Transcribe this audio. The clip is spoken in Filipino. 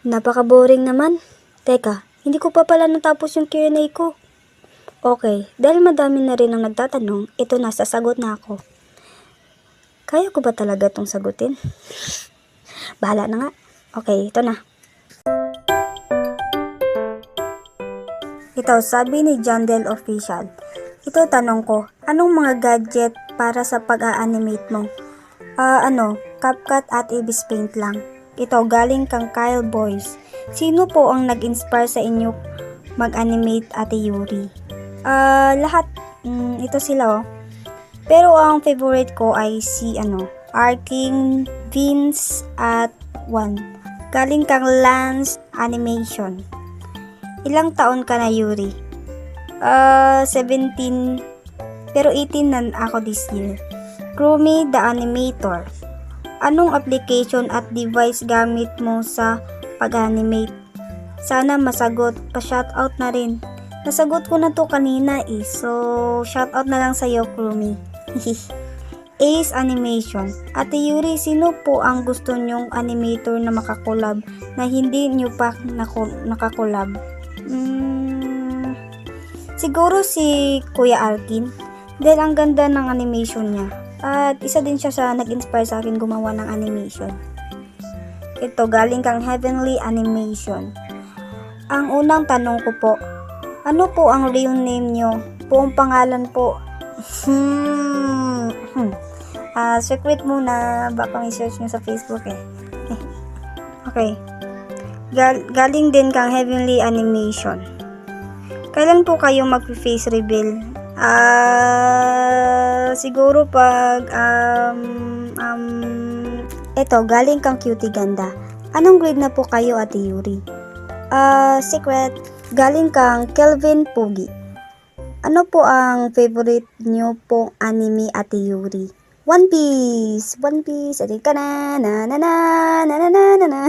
Napaka-boring naman. Teka, hindi ko pa pala natapos yung Q&A ko. Okay, dahil madami na rin ang nagtatanong, ito na, sasagot na ako. Kaya ko ba talaga itong sagutin? Bahala na nga. Okay, ito na. Ito, sabi ni Jandel Official. Ito tanong ko, anong mga gadget para sa pag-a-animate mo? CapCut at Ibis Paint lang. Ito, galing kang Kyle Boys. Sino po ang nag-inspire sa inyo mag-animate, Ate Yuri? Lahat. Ito sila, oh. Pero ang favorite ko ay si, Arking, Vince, at Juan. Galing kang Lance Animation. Ilang taon ka na, Yuri? 17. Pero 18 na ako this year. Chromie the Animator. Anong application at device gamit mo sa pag-animate? Sana masagot, pa-shoutout na rin. Nasagot ko na to kanina eh. So, shoutout na lang sa'yo, Chromie. Ace Animation. Ate Yuri, sino po ang gusto nyong animator na makakolab na hindi nyo pa nakakolab? Siguro si Kuya Arkin. Dahil ang ganda ng animation niya. At isa din siya sa nag-inspire sa akin gumawa ng animation. Ito, galing kang Heavenly Animation. Ang unang tanong ko po, ano po ang real name nyo? Buong pangalan po. Secret muna, baka may search nyo sa Facebook eh. Okay. Galing din kang Heavenly Animation. Kailan po kayo mag-face reveal? Siguro pag eto, galing kang Cutie Ganda. Anong grade na po kayo, Ate Yuri? Secret. Galing kang Kelvin Pugi. Ano po ang favorite nyo pong anime, Ate Yuri? One Piece. One Piece. Adi ka na na na na na na na na.